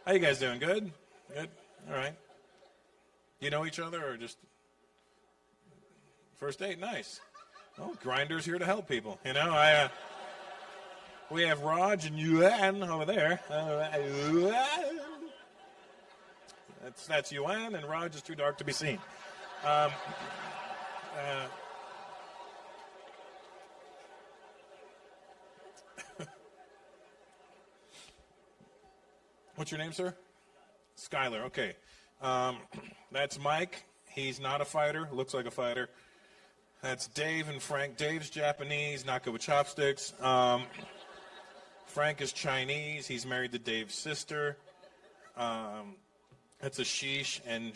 How you guys doing? Good? Good? All right. You know each other or just first date? Nice. Oh, Grinder's here to help people. You know, we have Raj and Yuan over there. That's Yuan, and Raj is too dark to be seen. What's your name, sir? Skyler. Okay. That's Mike. He's not a fighter. Looks like a fighter. That's Dave and Frank. Dave's Japanese, not good with chopsticks. Frank is Chinese. He's married to Dave's sister. That's Ashish and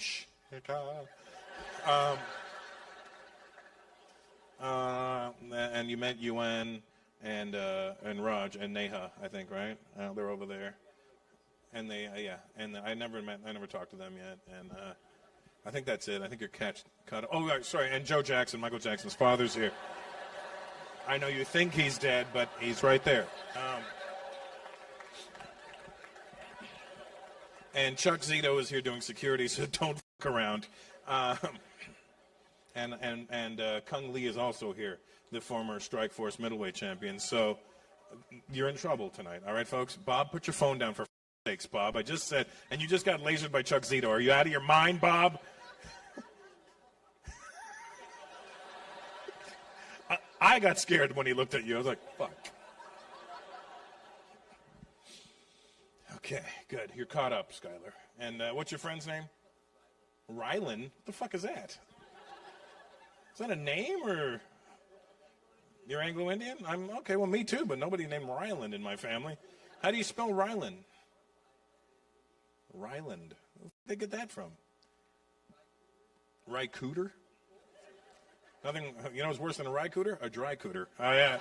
and you met Yuan and Raj and Neha, I think, right? They're over there. And they, and I never talked to them yet, and I think that's it. I think you're caught. Oh, sorry, and Joe Jackson, Michael Jackson's father's here. I know you think he's dead, but he's right there. And Chuck Zito is here doing security, so don't fuck around. And Kung Lee is also here, the former Strikeforce middleweight champion. So you're in trouble tonight, all right, folks? Bob, put your phone down for sakes, Bob. I just said, and you just got lasered by Chuck Zito. Are you out of your mind, Bob? I got scared when he looked at you. I was like, fuck. Okay, good. You're caught up, Skyler. And what's your friend's name? Rylan? What the fuck is that? Is that a name, or you're Anglo-Indian? I'm okay, well, me too, but nobody named Ryland in my family. How do you spell Ryland? Ryland. Where did they get that from? Rycooter? Nothing, you know what's worse than a rycooter? A dry cooter. Oh, yeah.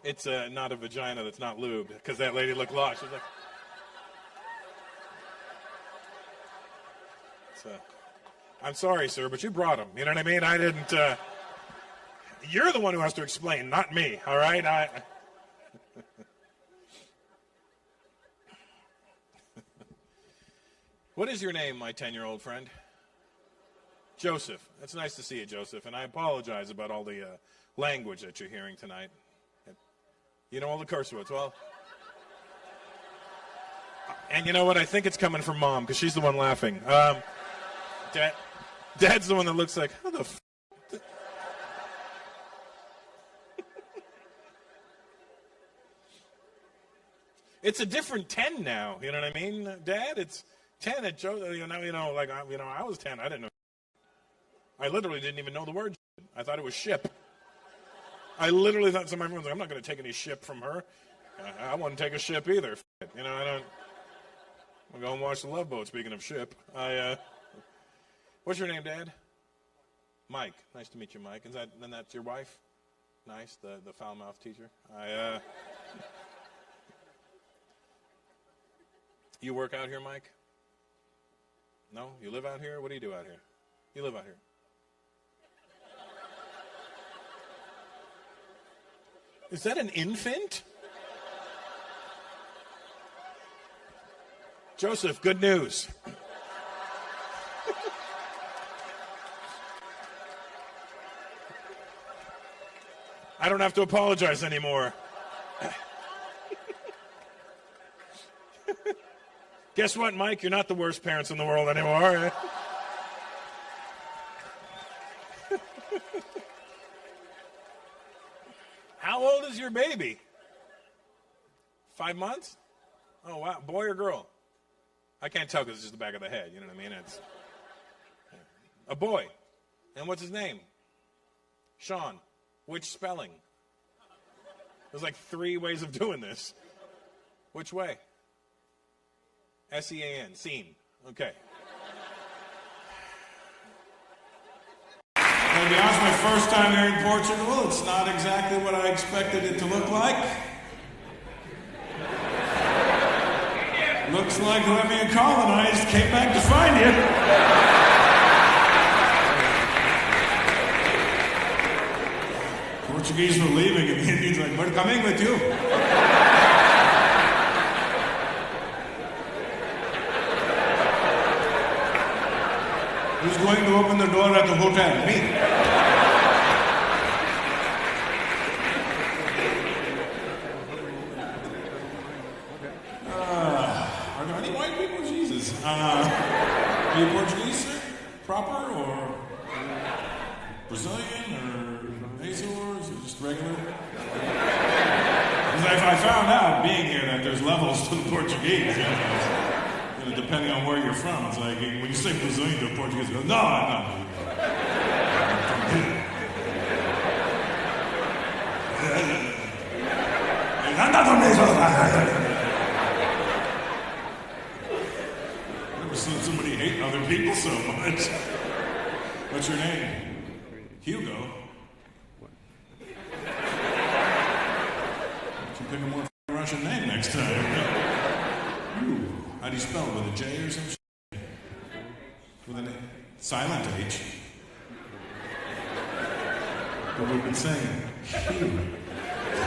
It's not a vagina that's not lubed, because that lady looked lost. She was like, I'm sorry, sir, but you brought him. You know what I mean? I didn't. You're the one who has to explain, not me. All right? What is your name, my 10-year-old friend? Joseph. It's nice to see you, Joseph. And I apologize about all the language that you're hearing tonight. You know all the curse words. Well, and you know what? I think it's coming from Mom, because she's the one laughing. Dad's the one that looks like, how the f***? It's a different 10 now, you know what I mean, Dad? It's 10 at Joe, I was 10, I didn't know. I literally didn't even know the word. I thought it was ship. I literally thought somebody was like, I'm not going to take any ship from her. I wouldn't take a ship either. You know, I'll go and watch the Love Boat, speaking of ship. What's your name, Dad? Mike. Nice to meet you, Mike. Then that's your wife? Nice, the foul-mouthed teacher. You work out here, Mike? No? You live out here? What do you do out here? You live out here. Is that an infant? Joseph, good news. I don't have to apologize anymore. Guess what, Mike? You're not the worst parents in the world anymore. How old is your baby? 5 months? Oh, wow. Boy or girl? I can't tell because it's just the back of the head. You know what I mean? It's a boy. And what's his name? Sean. Which spelling? There's like 3 ways of doing this. Which way? S-E-A-N. Scene. Okay. To be honest, my first time here in Portugal, it's not exactly what I expected it to look like. Looks like whoever you colonized came back to find you. Portuguese were leaving, and the Indians were like, we're coming with you. Who's going to open the door at the hotel? Me. Are there any white people? Jesus. Are you Portuguese, sir? Proper, or Brazilian, or Azores, or just regular? Because I found out, being here, that there's levels to the Portuguese, depending on where you're from. It's like, when you say Brazilian to a Portuguese, you go, no, I'm not. I've never seen somebody hate other people so much. What's your name? Hugo. Should pick a more Russian name next time. How do you spell it? With a J or some shit? With a silent H. But we've been saying Hugo. I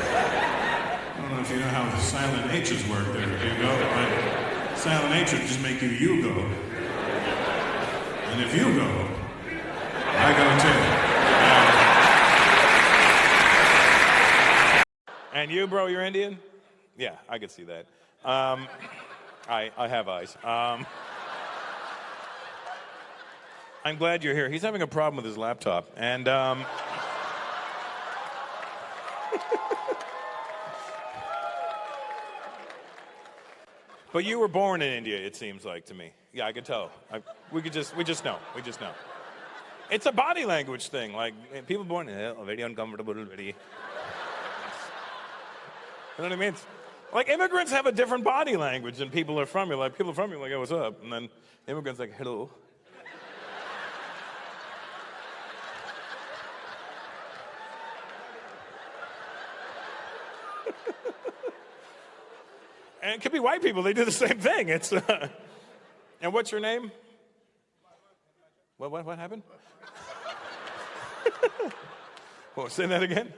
don't know if you know how the silent H's work there, Hugo, but silent H would just make you Hugo. And if you go, I go too. And you, bro, you're Indian? Yeah, I could see that. I have eyes. I'm glad you're here. He's having a problem with his laptop. And but you were born in India, it seems like to me. Yeah, I could tell. We just know. We just know. It's a body language thing. Like, people born very uncomfortable, very... You know what I mean? Like, immigrants have a different body language than people are from. You're like, people from you, like, hey, what's up? And then immigrants like, hello. And it could be white people. They do the same thing. It's And what's your name? What happened? Well, say that again.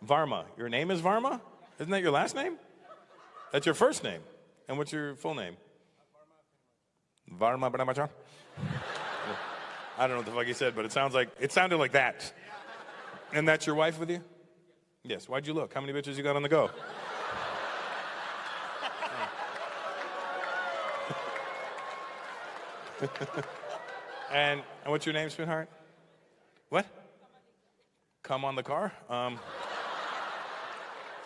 Varma. Your name is Varma? Isn't that your last name? That's your first name. And what's your full name? Varma Brahmachar? I don't know what the fuck he said, but it sounded like that. And that's your wife with you? Yes. Why'd you look? How many bitches you got on the go? And what's your name, sweetheart? What? Come on the car?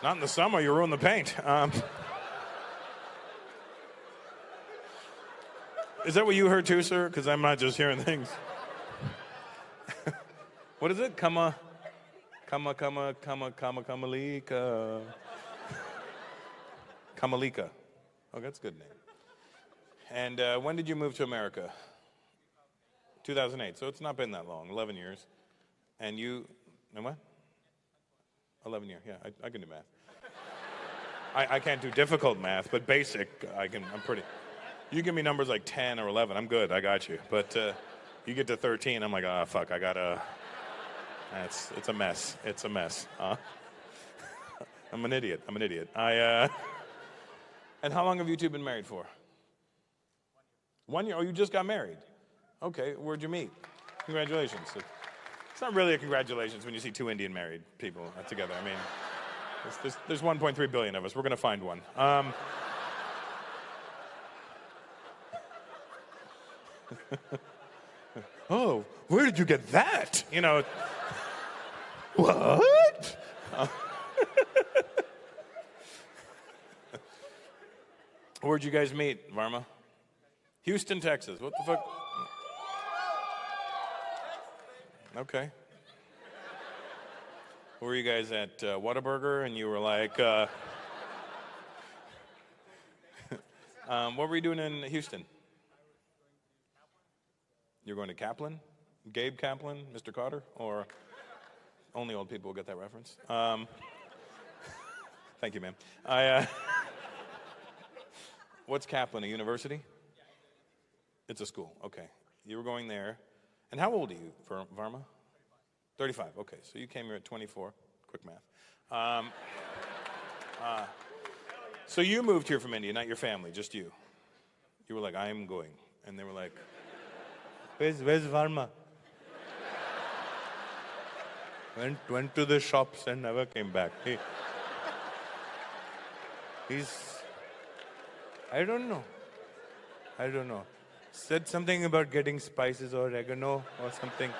Not in the summer, you ruin the paint. Is that what you heard too, sir? Because I'm not just hearing things. What is it? Kamalika. Kamalika. Oh, that's a good name. And when did you move to America? 2008. So it's not been that long, 11 years. And you, and what? 11 years, yeah, I can do math. I can't do difficult math, but basic, I'm pretty. You give me numbers like 10 or 11, I'm good, I got you. But you get to 13, I'm like, oh, fuck, it's a mess. It's a mess. I'm an idiot. And how long have you two been married for? 1 year. Oh, you just got married. Okay, where'd you meet? Congratulations. It's not really a congratulations when you see two Indian married people together. I mean, there's 1.3 billion of us. We're going to find one. Oh, where did you get that? You know, what? Where'd you guys meet, Varma? Houston, Texas. What the fuck? Okay. Were you guys at Whataburger and you were like, what were you doing in Houston? You're going to Kaplan? Gabe Kaplan, Mr. Carter? Or only old people will get that reference? Thank you, ma'am. What's Kaplan, a university? It's a school, okay. You were going there. And how old are you, Varma? 35, okay. So you came here at 24. quick math. So you moved here from India, not your family, just you. You were like, I am going. And they were like, where's Varma? Went to the shops and never came back. He's, I don't know. Said something about getting spices or oregano or something.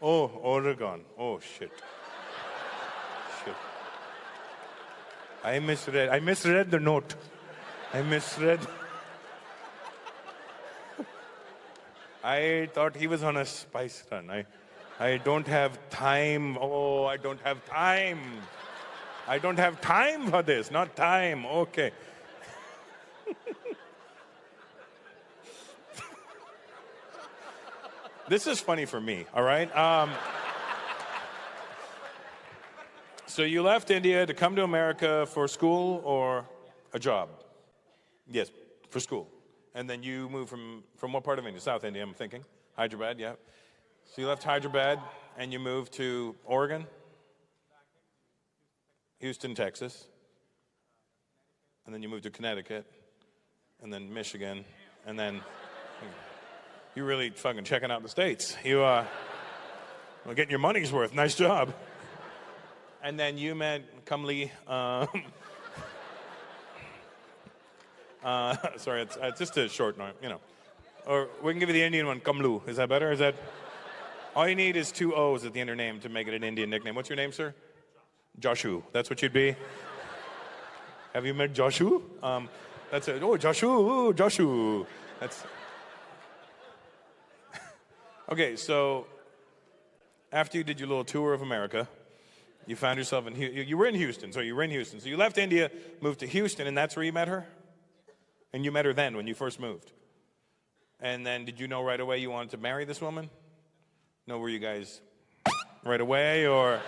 Oh, Oregon. Oh, shit. I misread the note. I thought he was on a spice run. I don't have time. Oh, I don't have time. I don't have time for this. Not time. Okay. This is funny for me, all right? So you left India to come to America for school or a job? Yes, for school. And then you moved from what part of India? South India, I'm thinking. Hyderabad, yeah. So you left Hyderabad and you moved to Oregon? Houston, Texas. And then you moved to Connecticut. And then Michigan. And then you're really fucking checking out the States. You well, getting your money's worth. Nice job. And then you met Kamli. Sorry, it's just a short name, you know. Or we can give you the Indian one, Kamlu. Is that better? Is that? All you need is 2 O's at the end of your name to make it an Indian nickname. What's your name, sir? Joshu. That's what you'd be? Have you met Joshu? That's it. Oh, Joshu. Joshu. That's... Okay, so after you did your little tour of America, you found yourself in you were in Houston. So you were in Houston. So you left India, moved to Houston, and that's where you met her? And you met her then when you first moved. And then did you know right away you wanted to marry this woman? No, were you guys right away or?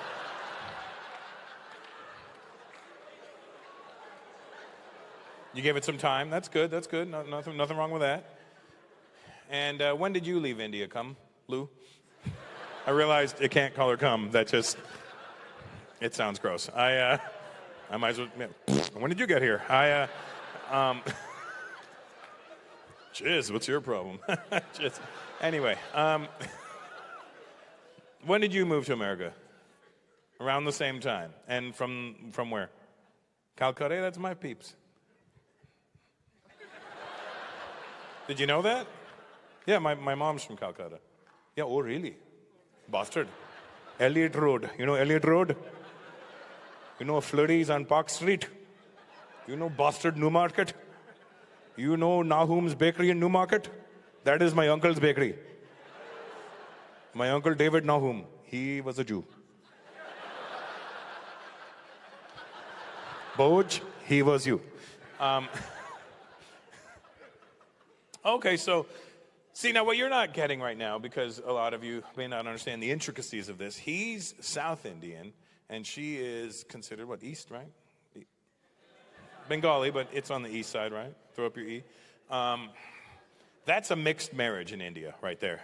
You gave it some time. That's good. That's good. Nothing wrong with that. And when did you leave India? Come, Lou? I realized I can't call her come. That just, it sounds gross. I might as well, when did you get here? Jizz, what's your problem? Jizz. Anyway, when did you move to America? Around the same time. And from where? Calcutta? That's my peeps. Did you know that? Yeah, my mom's from Calcutta. Yeah, oh really? Bastard. Elliott Road. You know Elliott Road? You know Flurry's on Park Street? You know Bastard Newmarket? You know Nahum's Bakery in Newmarket? That is my uncle's bakery. My uncle David Nahum, he was a Jew. Boj, he was you. Okay, so, see, now what you're not getting right now, because a lot of you may not understand the intricacies of this, he's South Indian, and she is considered, what, East, right? Bengali, but it's on the East side, right? Throw up your E. That's a mixed marriage in India, right there.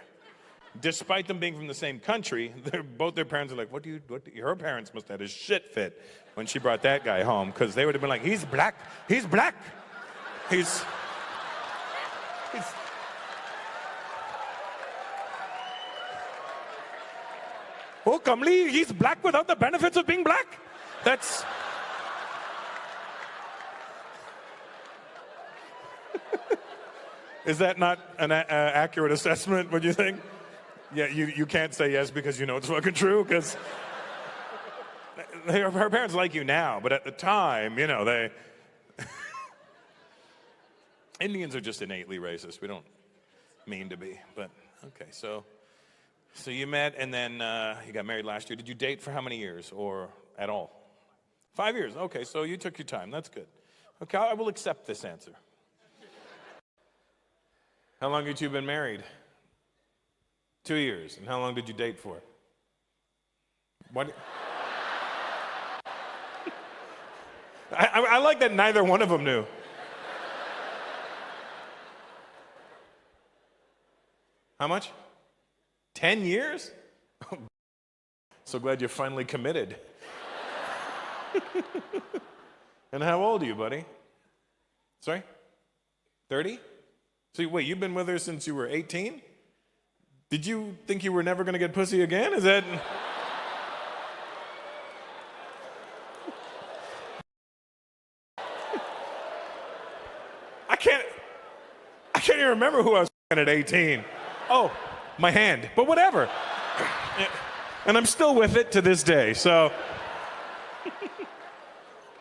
Despite them being from the same country, both their parents are like, her parents must have had a shit fit when she brought that guy home, because they would have been like, he's black, he's oh, Kamli, he's black without the benefits of being black. That's... Is that not an accurate assessment, what do you think? Yeah, you can't say yes because you know it's fucking true, because her parents like you now, but at the time, you know, they... Indians are just innately racist. We don't mean to be, but okay, so you met and then you got married last year. Did you date for how many years or at all? 5 years, okay, so you took your time, that's good. Okay, I will accept this answer. How long have you two been married? 2 years. And how long did you date for? What? I like that neither one of them knew. How much? 10 years? So glad you finally committed. And how old are you, buddy? Sorry? 30? So wait, you've been with her since you were 18? Did you think you were never going to get pussy again? Is that... I can't even remember who I was at 18. Oh, my hand. But whatever. And I'm still with it to this day, so...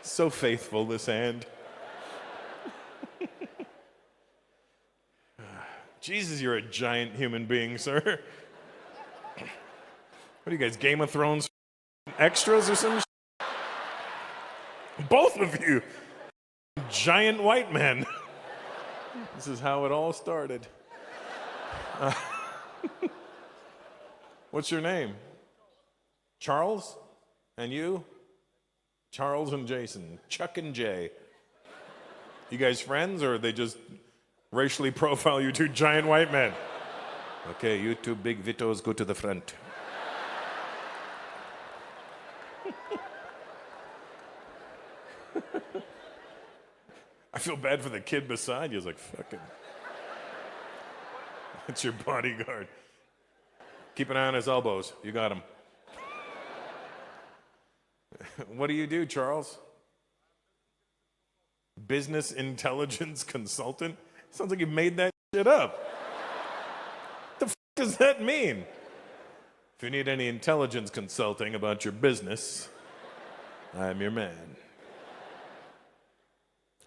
So faithful, this hand. Jesus, you're a giant human being, sir. What are you guys, Game of Thrones extras or some shit? Both of you. Giant white men. This is how it all started. What's your name? Charles? And you? Charles and Jason. Chuck and Jay. You guys friends, or they just racially profile you two giant white men? Okay, you two big Vitos, go to the front. I feel bad for the kid beside you. He's like, fucking... It's your bodyguard. Keep an eye on his elbows. You got him. What do you do, Charles? Business intelligence consultant? Sounds like you made that shit up. The f does that mean? If you need any intelligence consulting about your business, I'm your man.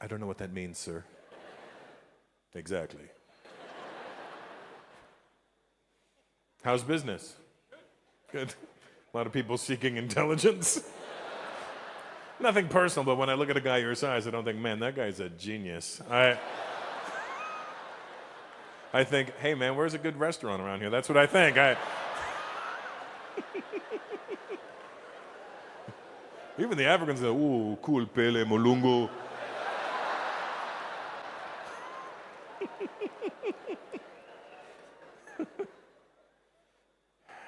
I don't know what that means, sir. Exactly. How's business? Good. A lot of people seeking intelligence. Nothing personal, but when I look at a guy your size, I don't think, man, that guy's a genius. I think, hey, man, where's a good restaurant around here? That's what I think. Even the Africans say, ooh, cool, pele, molungo.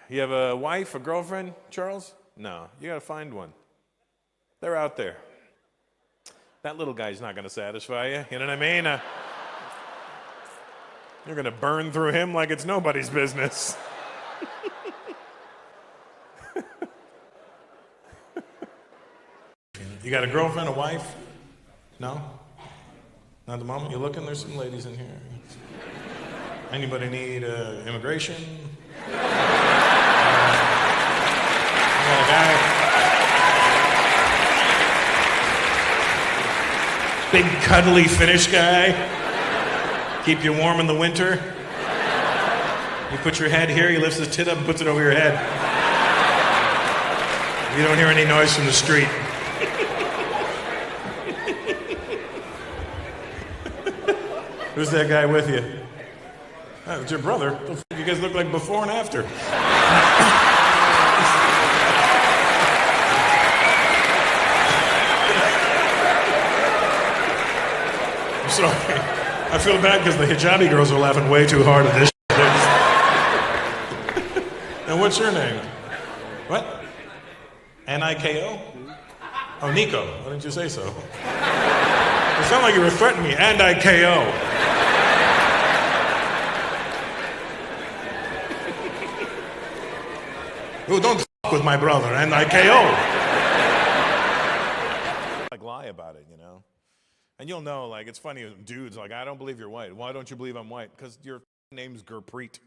You have a wife, a girlfriend, Charles? No, you gotta find one. They're out there. That little guy's not gonna satisfy you, you know what I mean? You're gonna burn through him like it's nobody's business. You got a girlfriend, a wife? No? Not at the moment? You're looking? There's some ladies in here. Anybody need immigration? A guy, big cuddly Finnish guy, keep you warm in the winter. You put your head here, he lifts his tit up and puts it over your head. You don't hear any noise from the street. Who's that guy with you? Oh, it's your brother. You guys look like before and after. Sorry. I feel bad because the hijabi girls are laughing way too hard at this. And what's your name? What? N-I-K-O? Oh, Nico. Why didn't you say so? It sounded like you were threatening me. And I KO. Oh, don't f*** with my brother. And I KO. Like lie about it, you know? And you'll know, like, it's funny, dudes, like, I don't believe you're white. Why don't you believe I'm white? Because your name's Gurpreet.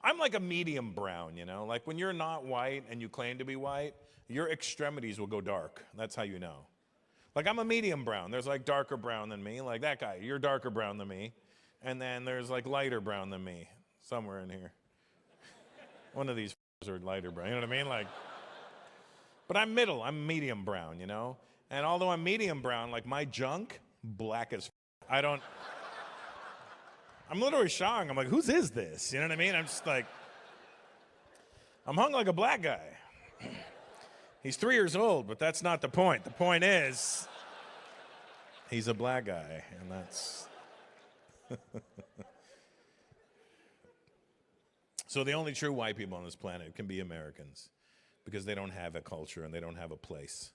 I'm like a medium brown, you know? Like, when you're not white and you claim to be white, your extremities will go dark. That's how you know. Like, I'm a medium brown. There's, like, darker brown than me. Like, that guy, you're darker brown than me. And then there's, like, lighter brown than me. Somewhere in here. One of these are lighter brown. You know what I mean? Like... But I'm middle, I'm medium brown, you know? And although I'm medium brown, like my junk, black as I don't... I'm literally showing, I'm like, whose is this? You know what I mean? I'm just like... I'm hung like a black guy. He's 3 years old, but that's not the point. The point is, he's a black guy, and that's... So the only true white people on this planet can be Americans because they don't have a culture and they don't have a place.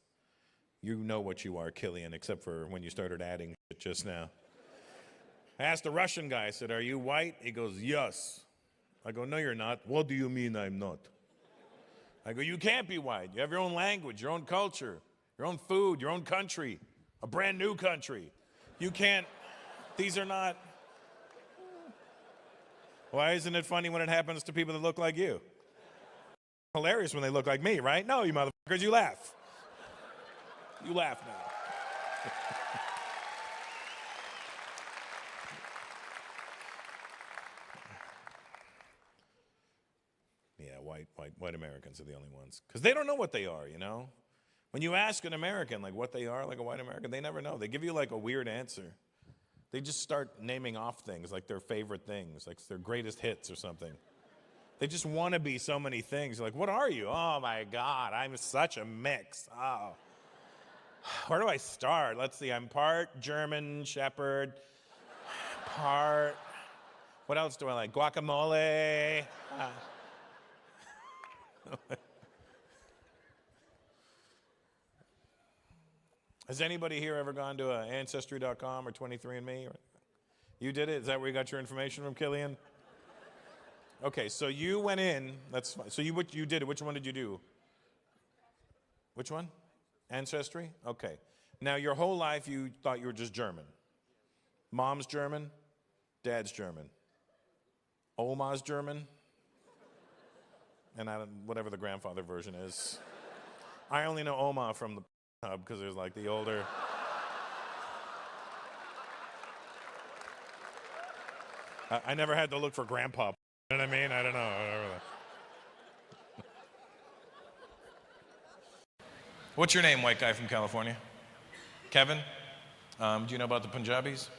You know what you are, Killian, except for when you started adding shit just now. I asked a Russian guy, I said, "Are you white?" He goes, "Yes." I go, "No, you're not." "What do you mean I'm not?" I go, "You can't be white. You have your own language, your own culture, your own food, your own country, a brand new country. You can't, these are not." Why isn't it funny when it happens to people that look like you? Hilarious when they look like me, right? No, you motherfuckers, you laugh. You laugh now. Yeah, white Americans are the only ones. Because they don't know what they are, you know? When you ask an American, like, what they are, like a white American, they never know. They give you, like, a weird answer. They just start naming off things, like their favorite things, like their greatest hits or something. They just want to be so many things. Like, what are you? Oh, my God, I'm such a mix. Oh. Where do I start? Let's see, I'm part German Shepherd, part, what else do I like? Guacamole. Has anybody here ever gone to Ancestry.com or 23andMe? You did it? Is that where you got your information from, Killian? Okay, so you went in. That's fine. So you did it. Which one did you do? Which one? Ancestry? Okay. Now, your whole life, you thought you were just German. Mom's German. Dad's German. Oma's German. And whatever the grandfather version is. I only know Oma from the because there's like the older. I never had to look for grandpa. You know what I mean? I don't know. What's your name, white guy from California? Kevin? Do you know about the Punjabis?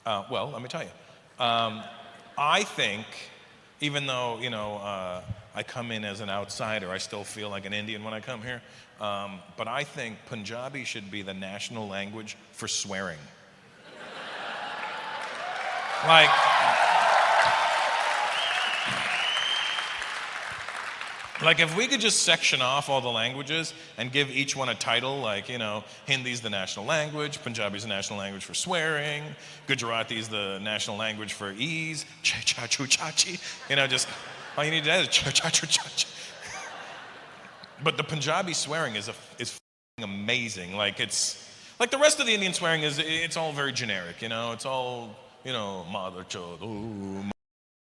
Well, let me tell you. I think, even though, you know, I come in as an outsider, I still feel like an Indian when I come here. But I think Punjabi should be the national language for swearing. Like if we could just section off all the languages and give each one a title, like, you know, Hindi's the national language, Punjabi's the national language for swearing, Gujarati's the national language for ease, cha-cha-choo-cha-chi, you know, just all you need to do is cha-cha-choo-cha-chi. But the Punjabi swearing is amazing. Like it's like the rest of the Indian swearing it's all very generic, you know. It's all, you know, mother chod, ooh,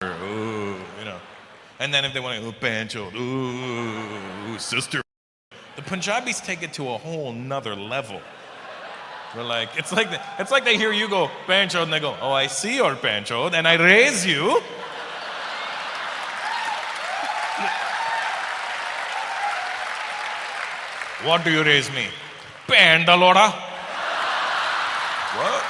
mother, ooh, you know. And then if they want to, pan chod, ooh, sister. The Punjabis take it to a whole nother level. They're like, it's like they hear you go pan chod and they go, "Oh, I see your pan chod and I raise you." What do you raise me? Pandalora. What?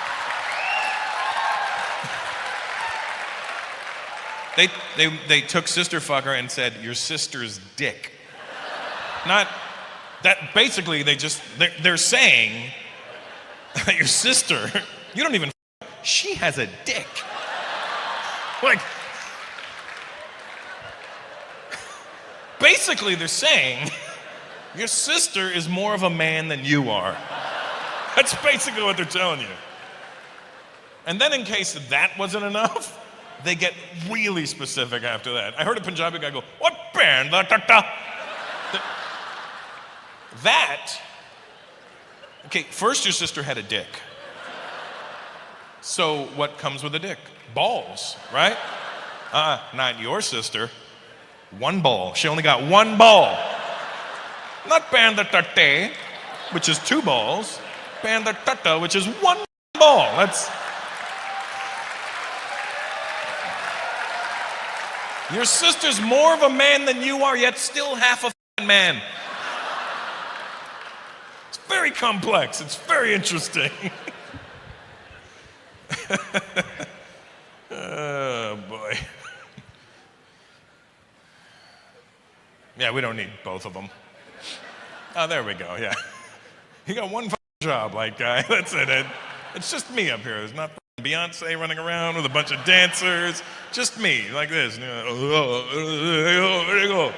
They took sister fucker and said, "Your sister's dick." Not that. Basically, they're saying that your sister, you don't even. She has a dick. Like, basically, they're saying. Your sister is more of a man than you are. That's basically what they're telling you. And then in case that wasn't enough, they get really specific after that. I heard a Punjabi guy go, "What band? That, okay, first your sister had a dick. So what comes with a dick? Balls, right? Not your sister. One ball. She only got one ball. Not pandatate, which is two balls. Pandatata, which is one ball. That's. Your sister's more of a man than you are, yet still half a man. It's very complex. It's very interesting. Oh, boy. Yeah, we don't need both of them. Oh, there we go, yeah. You got one job, white guy. That's it. It's just me up here. There's not Beyonce running around with a bunch of dancers. Just me, like this. There you go.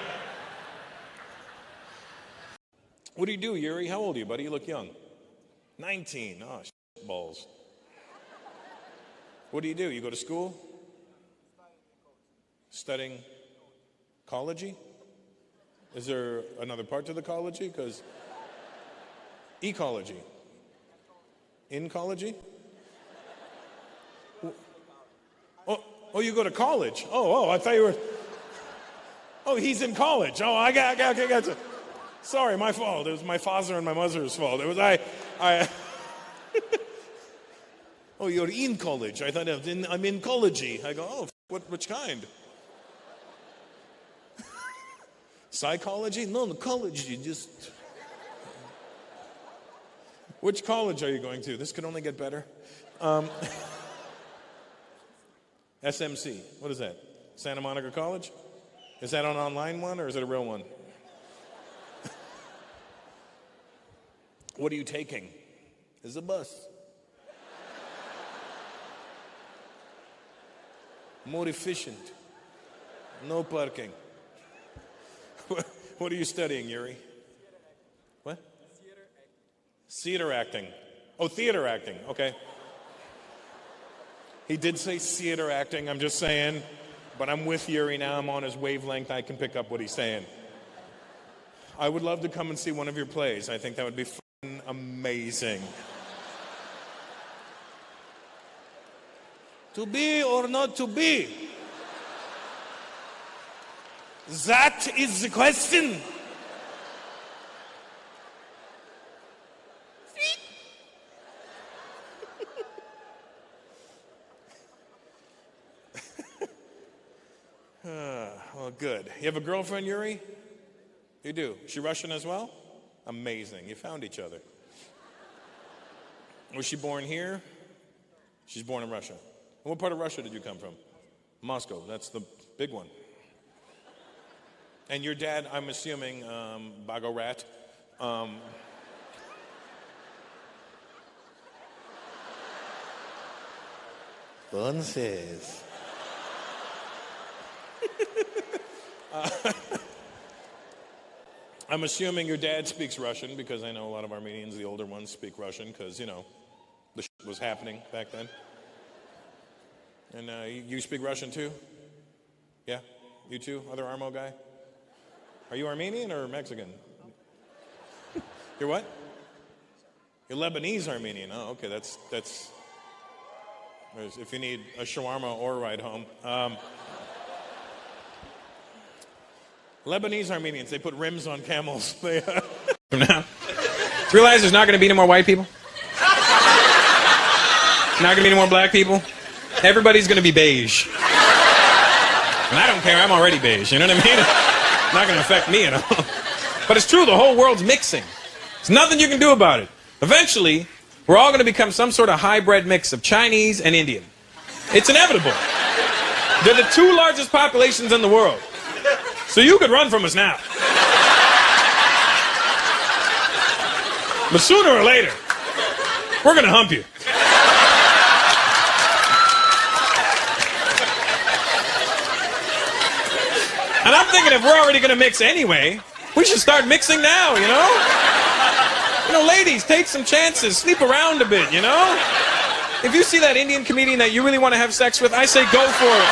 What do you do, Yuri? How old are you, buddy? You look young. 19. Oh, balls. What do? You go to school? Studying ecology? Is there another part to the ecology? Because ecology. Incology? Oh, you go to college? Oh, I thought you were... Oh, he's in college. Oh, I got you. Sorry, my fault. It was my father and my mother's fault. It was I... Oh, you're in college. I thought I'm in ecology. I go, oh, which kind? Psychology? No, college. You just... Which college are you going to? This could only get better. SMC. What is that? Santa Monica College? Is that an online one or is it a real one? What are you taking? It's a bus. More efficient. No parking. What are you studying, Yuri? What? Theater acting. Oh, theater acting. Okay. He did say theater acting, I'm just saying. But I'm with Yuri now. I'm on his wavelength. I can pick up what he's saying. I would love to come and see one of your plays. I think that would be fun, amazing. To be or not to be? That is the question. Well, good. You have a girlfriend, Yuri? You do. Is she Russian as well? Amazing. You found each other. Was she born here? She's born in Russia. And what part of Russia did you come from? Moscow. That's the big one. And your dad, I'm assuming, Bagorat. Entonces. I'm assuming your dad speaks Russian because I know a lot of Armenians, the older ones, speak Russian because, the shit was happening back then. And you speak Russian too? Yeah? You too, other Armo guy? Are you Armenian or Mexican? You're what? You're Lebanese Armenian. Oh, okay, that's if you need a shawarma or a ride home. Lebanese Armenians, they put rims on camels. From now. Realize there's not going to be any more white people? Not going to be any more black people? Everybody's going to be beige. And I don't care, I'm already beige, you know what I mean? It's not going to affect me at all. But it's true, the whole world's mixing. There's nothing you can do about it. Eventually, we're all going to become some sort of hybrid mix of Chinese and Indian. It's inevitable. They're the two largest populations in the world. So you could run from us now. But sooner or later, we're going to hump you. And I'm thinking if we're already going to mix anyway, we should start mixing now, you know? Ladies, take some chances. Sleep around a bit, you know? If you see that Indian comedian that you really want to have sex with, I say go for it.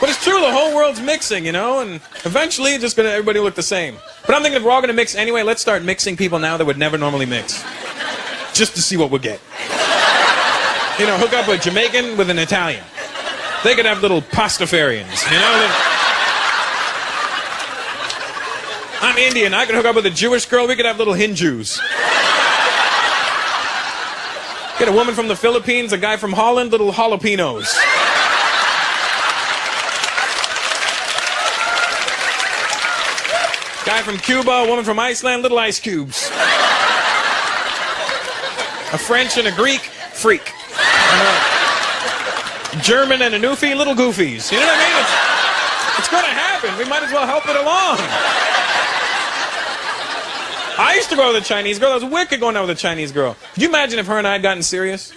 But it's true, the whole world's mixing, and eventually everybody will look the same. But I'm thinking if we're all going to mix anyway, let's start mixing people now that would never normally mix. Just to see what we'll get. Hook up a Jamaican with an Italian. They could have little pastafarians, I'm Indian, I could hook up with a Jewish girl, we could have little Hindus. Get a woman from the Philippines, a guy from Holland, little jalapenos. Guy from Cuba, a woman from Iceland, little ice cubes. A French and a Greek, freak. German and a Newfie, little goofies. You know what I mean? It's going to happen. We might as well help it along. I used to go with a Chinese girl. That was wicked going out with a Chinese girl. Could you imagine if her and I had gotten serious?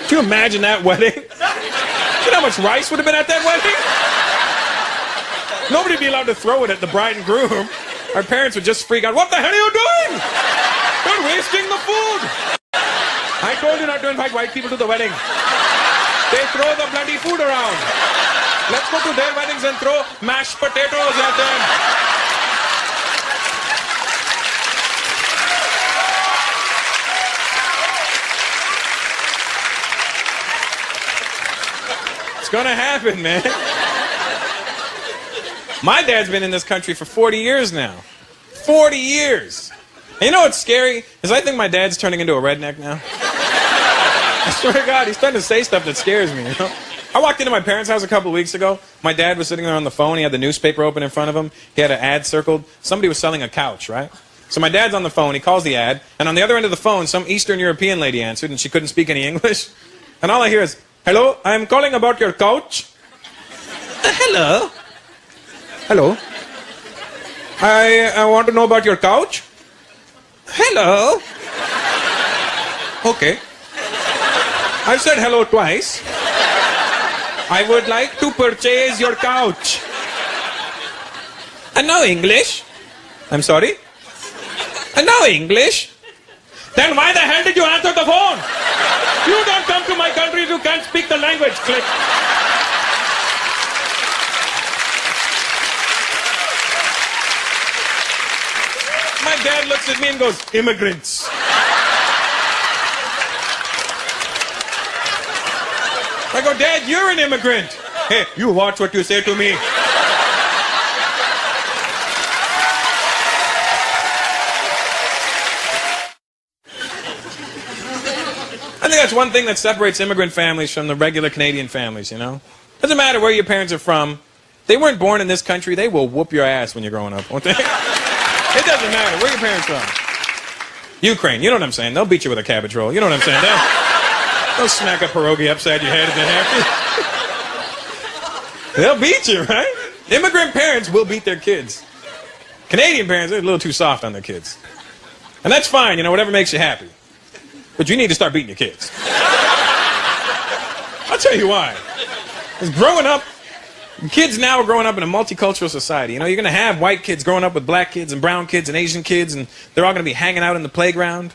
Could you imagine that wedding? You know how much rice would have been at that wedding? Nobody would be allowed to throw it at the bride and groom. Our parents would just freak out. What the hell are you doing? You're wasting the food. I told you not to invite white people to the wedding. They throw the bloody food around. Let's go to their weddings and throw mashed potatoes at them. It's gonna happen, man. My dad's been in this country for 40 years now. 40 years. And you know what's scary? Is I think my dad's turning into a redneck now. I swear to God, he's starting to say stuff that scares me, you know? I walked into my parents' house a couple of weeks ago. My dad was sitting there on the phone. He had the newspaper open in front of him. He had an ad circled. Somebody was selling a couch, right? So my dad's on the phone. He calls the ad. And on the other end of the phone, some Eastern European lady answered, and she couldn't speak any English. And all I hear is, "Hello, I'm calling about your couch." Hello. Hello. I want to know about your couch. Hello. Okay. I've said hello twice. I would like to purchase your couch. And no English. I'm sorry? And no English. Then why the hell did you answer the phone? You don't come to my country if you can't speak the language. Click. My dad looks at me and goes, "Immigrants." I go, "Dad, you're an immigrant." "Hey, you watch what you say to me." I think that's one thing that separates immigrant families from the regular Canadian families, you know? Doesn't matter where your parents are from. They weren't born in this country. They will whoop your ass when you're growing up, won't they? It doesn't matter where your parents from. Ukraine, you know what I'm saying? They'll beat you with a cabbage roll. You know what I'm saying? They'll smack a pierogi upside your head if they have to. They'll beat you, right? Immigrant parents will beat their kids. Canadian parents are a little too soft on their kids. And that's fine, you know, whatever makes you happy. But you need to start beating your kids. I'll tell you why. Because growing up, kids now are growing up in a multicultural society. You know, you're going to have white kids growing up with black kids and brown kids and Asian kids, and they're all going to be hanging out in the playground.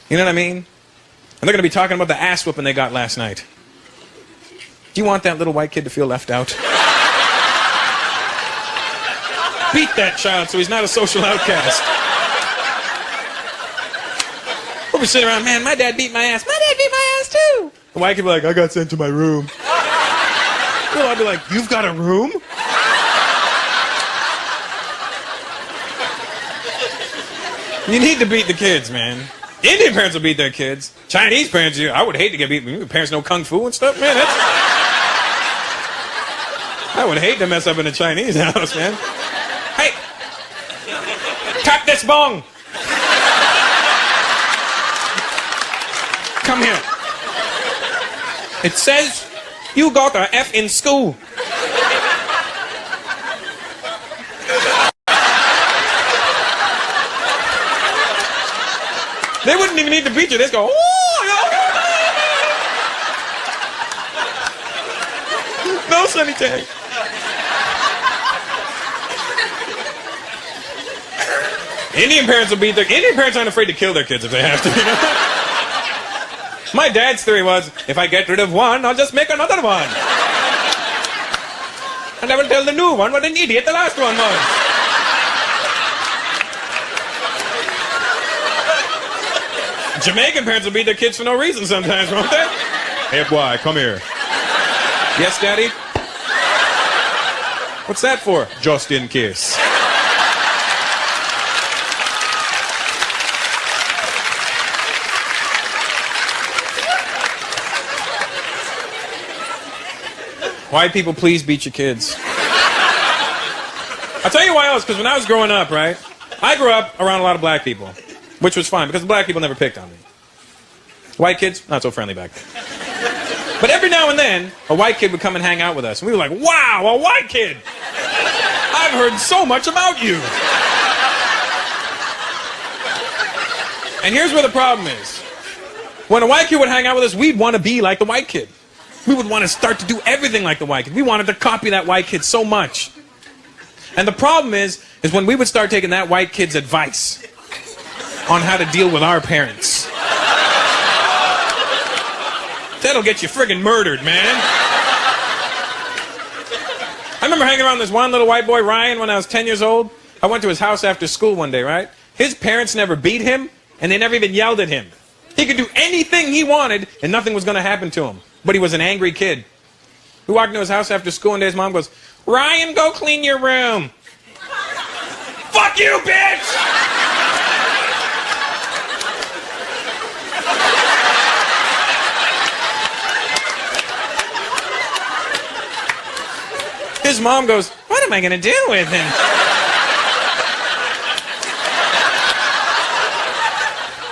You know what I mean? And they're going to be talking about the ass whooping they got last night. Do you want that little white kid to feel left out? Beat that child so he's not a social outcast. We'll be sitting around, "Man, my dad beat my ass." "My dad beat my ass too." The white kid will be like, "I got sent to my room." I'll be like, "You've got a room?" You need to beat the kids, man. Indian parents will beat their kids. Chinese parents, I would hate to get beat. Your parents know kung fu and stuff, man. I would hate to mess up in a Chinese house, man. "Hey, tap this bong. Come here. It says you got an F in school." They wouldn't even need to beat you. They just go, "Oh, no, Sonny Tag." Indian parents will beat their... Indian parents aren't afraid to kill their kids if they have to, you know? My dad's theory was, if I get rid of one, I'll just make another one. And I will tell the new one what an idiot the last one was. Jamaican parents will beat their kids for no reason sometimes, won't they? "Hey, boy, come here." "Yes, Daddy?" "What's that for?" "Just in case." White people, please beat your kids. I'll tell you why else, because when I was growing up, right, I grew up around a lot of black people, which was fine, because the black people never picked on me. White kids, not so friendly back then. But every now and then, a white kid would come and hang out with us, and we were like, "Wow, a white kid! I've heard so much about you." And here's where the problem is. When a white kid would hang out with us, we'd want to be like the white kid. We would want to start to do everything like the white kid. We wanted to copy that white kid so much. And the problem is when we would start taking that white kid's advice on how to deal with our parents. That'll get you friggin' murdered, man. I remember hanging around this one little white boy, Ryan, when I was 10 years old. I went to his house after school one day, right? His parents never beat him, and they never even yelled at him. He could do anything he wanted, and nothing was going to happen to him. But he was an angry kid. We walked into his house after school, and his mom goes, Ryan, go clean your room. Fuck you, bitch! His mom goes, what am I going to do with him?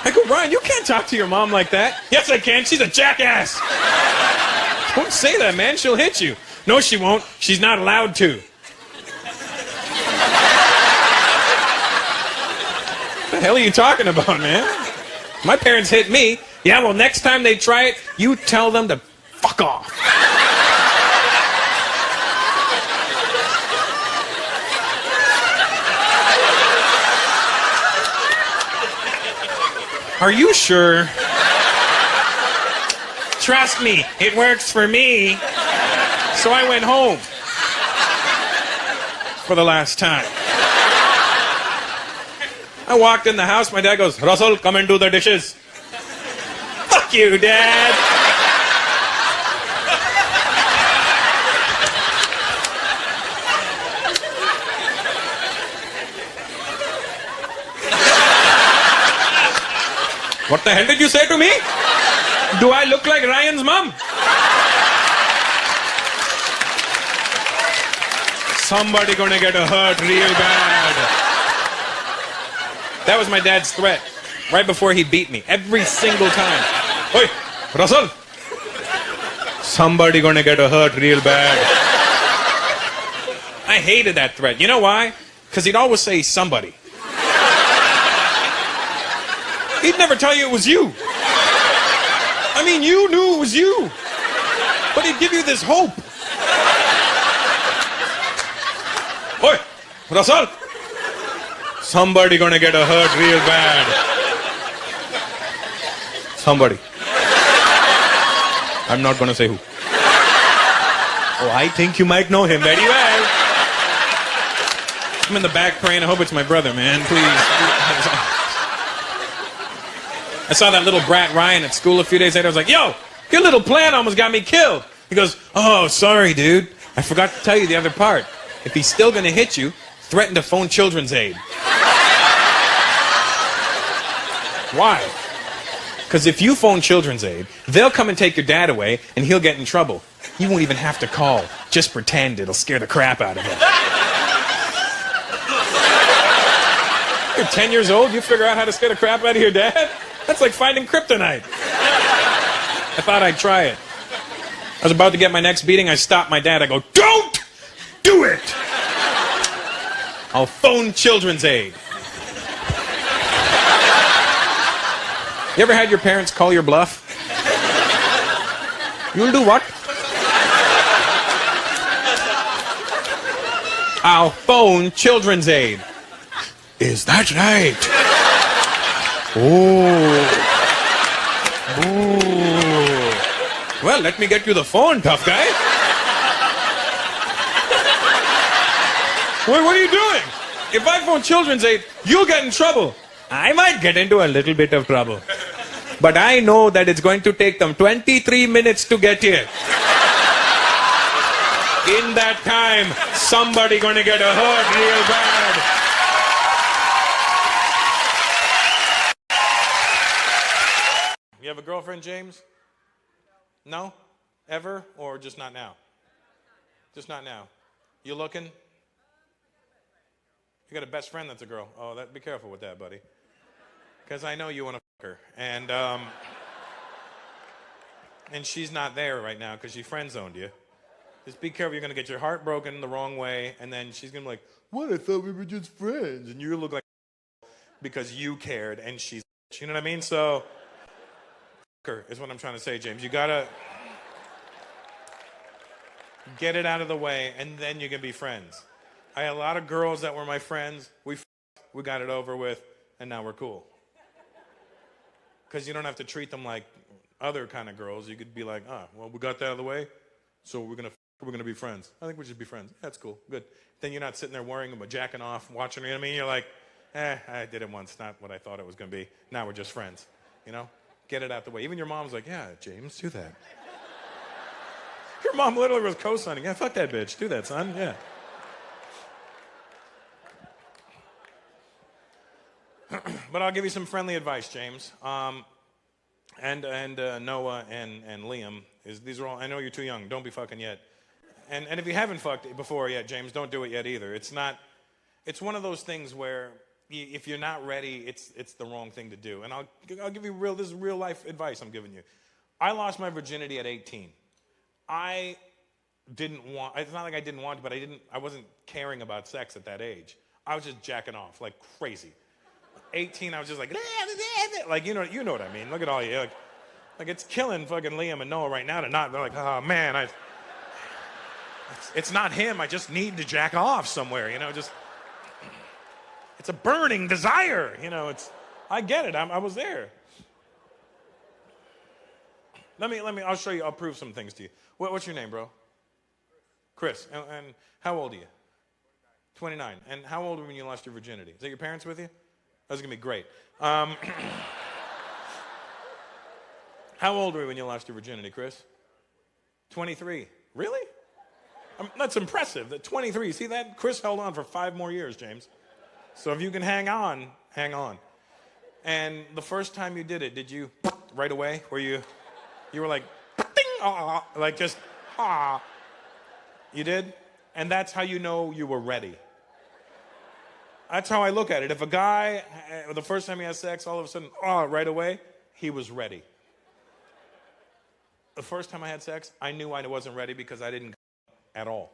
I go, Ryan, you can't talk to your mom like that. Yes, I can. She's a jackass. Don't say that, man. She'll hit you. No, she won't. She's not allowed to. What the hell are you talking about, man? My parents hit me. Yeah, well, next time they try it, you tell them to fuck off. Are you sure? Trust me, it works for me. So I went home. For the last time. I walked in the house, my dad goes, Russell, come and do the dishes. Fuck you, Dad. What the hell did you say to me? Do I look like Ryan's mom? Somebody gonna get hurt real bad. That was my dad's threat. Right before he beat me. Every single time. Oi, Russell. Somebody gonna get hurt real bad. I hated that threat. You know why? Because he'd always say somebody. He'd never tell you it was you. I mean, you knew it was you. But he'd give you this hope. Oi, Russell. Somebody gonna get hurt real bad. Somebody. I'm not gonna say who. Oh, I think you might know him very well. I'm in the back praying. I hope it's my brother, man. Please. I saw that little brat Ryan at school a few days later. I was like, yo, your little plan almost got me killed. He goes, oh, sorry, dude. I forgot to tell you the other part. If he's still going to hit you, threaten to phone Children's Aid. Why? Because if you phone Children's Aid, they'll come and take your dad away, and he'll get in trouble. You won't even have to call. Just pretend. It'll scare the crap out of him. You're 10 years old, you figure out how to scare the crap out of your dad? That's like finding kryptonite. I thought I'd try it. I was about to get my next beating. I stopped my dad. I go, don't do it. I'll phone Children's Aid. You ever had your parents call your bluff? You'll do what? I'll phone Children's Aid. Is that right? Oh. Oh. Well, let me get you the phone, tough guy. Wait, what are you doing? If I phone Children's Aid, you'll get in trouble. I might get into a little bit of trouble. But I know that it's going to take them 23 minutes to get here. In that time, somebody gonna get hurt real bad. You have a girlfriend, James? No? Ever? Or just not now? Just not now. You looking? You got a best friend that's a girl. Oh, be careful with that, buddy. Because I know you want to fuck her. And she's not there right now because she friend-zoned you. Just be careful. You're going to get your heart broken the wrong way, and then she's going to be like, what? I thought we were just friends. And you look like because you cared, and she's You know what I mean? So, is what I'm trying to say, James. You gotta get it out of the way, and then you can be friends. I had a lot of girls that were my friends. We got it over with, and now we're cool. Because you don't have to treat them like other kind of girls. You could be like, well, we got that out of the way, so we're gonna be friends. I think we should be friends. That's cool, good. Then you're not sitting there worrying about jacking off, watching. You know what I mean? You're like, I did it once, not what I thought it was gonna be. Now we're just friends. You know, get it out the way. Even your mom's like, yeah, James, do that. Your mom literally was co-signing. Yeah, fuck that bitch. Do that, son. Yeah. But I'll give you some friendly advice, James. And Noah and Liam. These are all. I know you're too young. Don't be fucking yet. And if you haven't fucked before yet, James, don't do it yet either. It's not. It's one of those things where if you're not ready, it's the wrong thing to do. And I'll give you this is real life advice I'm giving you. I lost my virginity at 18. I didn't want. It's not like I didn't want to, but I wasn't caring about sex at that age. I was just jacking off like crazy. 18, I was just like you know what I mean. Look at all you like it's killing fucking Liam and Noah right now to not. They're like, oh man, it's not him. I just need to jack off somewhere. You know, just it's a burning desire. You know, I get it. I was there. Let me. I'll show you. I'll prove some things to you. What's your name, bro? Chris. And how old are you? 29. And how old were you when you lost your virginity? Is that your parents with you? That's going to be great. How old were you when you lost your virginity, Chris? 23. Really? That's impressive. That 23. See that? Chris held on for 5 more years, James. So if you can hang on, hang on. And the first time you did it, did you right away? Were you were like, ding, like just, You did? And that's how you know you were ready. That's how I look at it. If a guy, the first time he has sex, all of a sudden, right away, he was ready. The first time I had sex, I knew I wasn't ready because I didn't at all.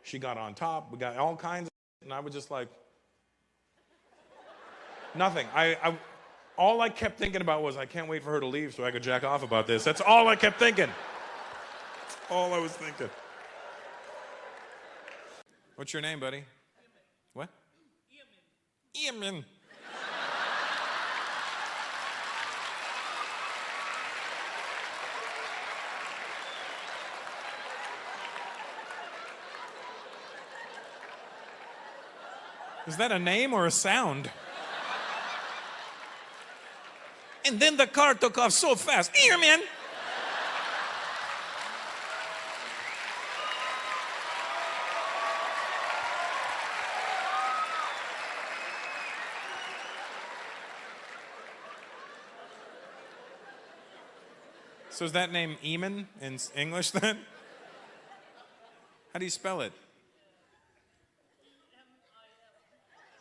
She got on top. We got all kinds of and I was just like, nothing. All I kept thinking about was I can't wait for her to leave so I could jack off about this. That's all I kept thinking. That's all I was thinking. What's your name, buddy? What? Yemen. Is that a name or a sound? And then the car took off so fast. Yemen. So is that name Eamon in English then? How do you spell it?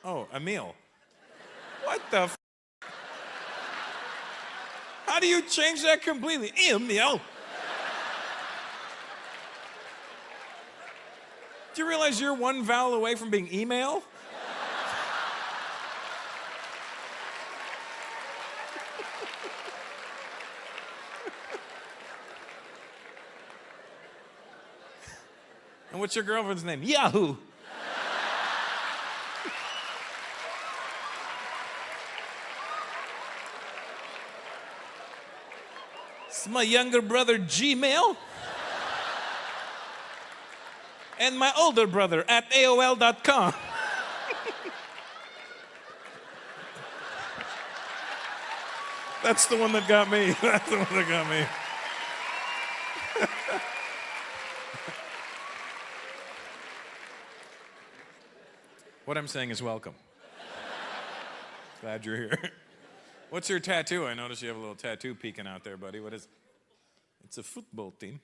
Oh, Emil. What the f? How do you change that completely? Emil. Do you realize you're one vowel away from being email? And what's your girlfriend's name? Yahoo! It's my younger brother, Gmail. And my older brother at AOL.com. That's the one that got me. That's the one that got me. What I'm saying is welcome. Glad you're here. What's your tattoo? I notice you have a little tattoo peeking out there, buddy. What is it? It's a football team.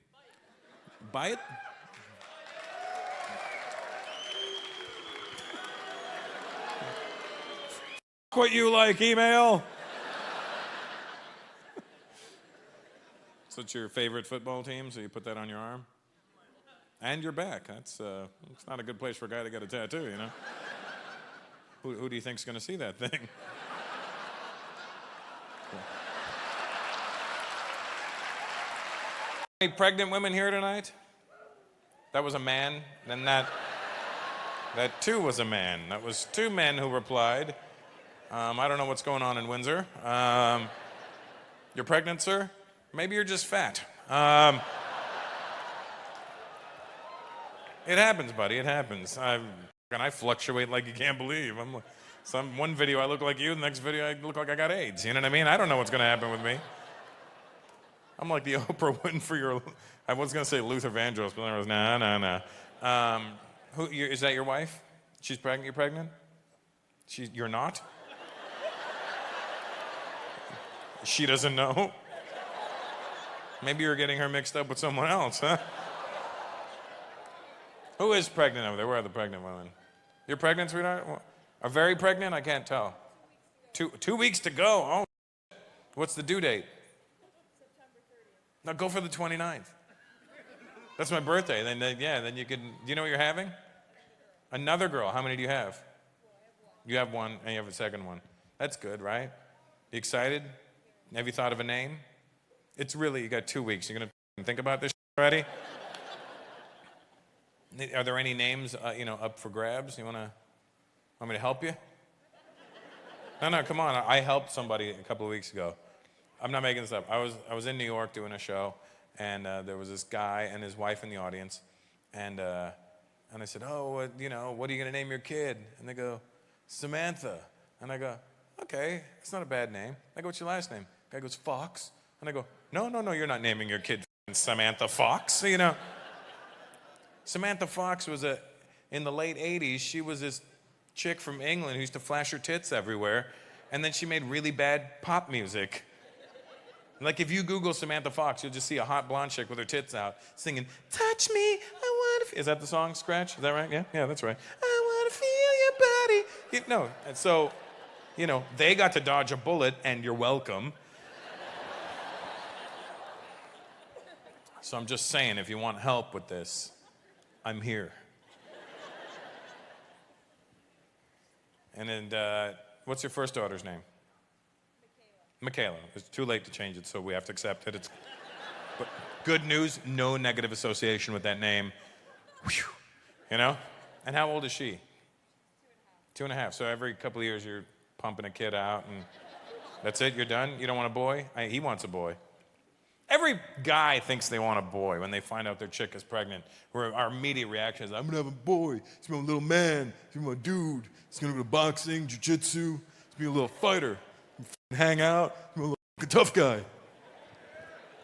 Buy it? What you like, email? So it's your favorite football team, so you put that on your arm? And your back. It's not a good place for a guy to get a tattoo, you know? Who do you think's going to see that thing? Any pregnant women here tonight? That was a man. Then that too was a man. That was two men who replied. I don't know what's going on in Windsor. You're pregnant, sir? Maybe you're just fat. It happens, buddy. It happens. I fluctuate like you can't believe. One video I look like you, the next video I look like I got AIDS. You know what I mean? I don't know what's going to happen with me. I'm like the Oprah Winfrey. I was going to say Luther Vandross, but then I was, nah. Is that your wife? She's pregnant? You're pregnant? You're not? She doesn't know? Maybe you're getting her mixed up with someone else, huh? Who is pregnant over there? Where are the pregnant women? You're pregnant, sweetheart? Are very pregnant? I can't tell. 2 weeks to go. Oh, what's the due date? September 30th. Now go for the 29th. That's my birthday. Then you can. Do you know what you're having? Another girl. How many do you have? You have one, and you have a second one. That's good, right? You excited? Have you thought of a name? It's really, you got 2 weeks. You're gonna think about this already? Are there any names, up for grabs? Want me to help you? No, come on. I helped somebody a couple of weeks ago. I'm not making this up. I was in New York doing a show, and there was this guy and his wife in the audience, and I said, what are you gonna name your kid? And they go, Samantha. And I go, okay, it's not a bad name. I go, what's your last name? The guy goes, Fox. And I go, no, you're not naming your kid Samantha Fox. Samantha Fox was in the late 80s, she was this chick from England who used to flash her tits everywhere, and then she made really bad pop music. Like if you Google Samantha Fox, you'll just see a hot blonde chick with her tits out singing, touch me, I want to... Is that the song, Scratch? Is that right? Yeah, that's right. I want to feel your body. No, and so, they got to dodge a bullet, and you're welcome. So I'm just saying, if you want help with this, I'm here. And then, what's your first daughter's name? Michaela. It's too late to change it, so we have to accept it. But good news, no negative association with that name. Whew. And how old is she? 2.5. 2.5. So every couple of years you're pumping a kid out, and that's it? You're done? You don't want a boy? He wants a boy. Every guy thinks they want a boy when they find out their chick is pregnant. Where our immediate reaction is, I'm gonna have a boy. He's gonna be a little man. He's gonna be a dude. He's gonna go to boxing, jiu-jitsu. He's gonna be a little fighter. Hang out. He's gonna be a tough guy.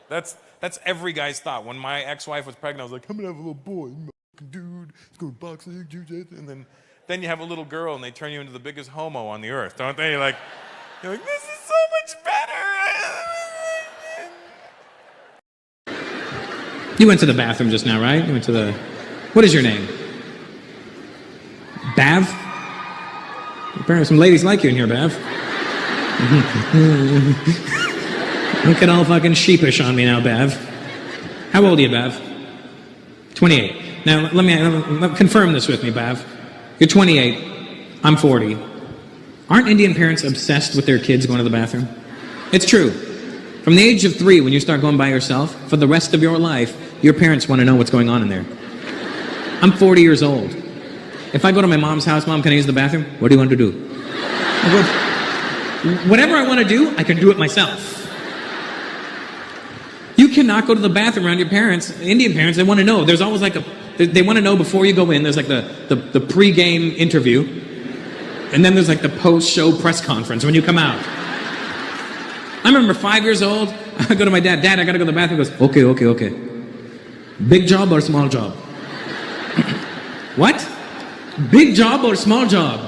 That's every guy's thought. When my ex-wife was pregnant, I was like, I'm gonna have a little boy. He's a dude. He's going to boxing, jiu-jitsu. And then you have a little girl, and they turn you into the biggest homo on the earth, don't they? You're like, this is so much better. You went to the bathroom just now, right? You went to the... What is your name? Bav? Apparently some ladies like you in here, Bav. Don't get all fucking sheepish on me now, Bav. How old are you, Bav? 28. Now, let me confirm this with me, Bav. You're 28. I'm 40. Aren't Indian parents obsessed with their kids going to the bathroom? It's true. From the age of 3, when you start going by yourself, for the rest of your life, your parents want to know what's going on in there. I'm 40 years old. If I go to my mom's house, Mom, can I use the bathroom? What do you want to do? Whatever I want to do, I can do it myself. You cannot go to the bathroom around your parents. Indian parents, they want to know. There's always like they want to know before you go in. There's like the pre-game interview. And then there's like the post-show press conference when you come out. I remember 5 years old, I go to my dad, Dad, I gotta go to the bathroom. He goes, okay. Big job or small job? What? Big job or small job?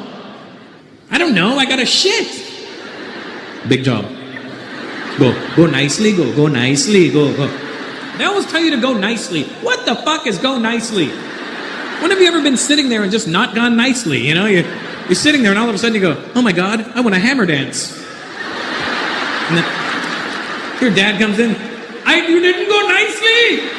I don't know, I gotta shit. Big job. Go nicely, go nicely, go. They always tell you to go nicely. What the fuck is go nicely? When have you ever been sitting there and just not gone nicely? You're sitting there and all of a sudden you go, oh my God, I want a hammer dance. And then your dad comes in, you didn't go nicely.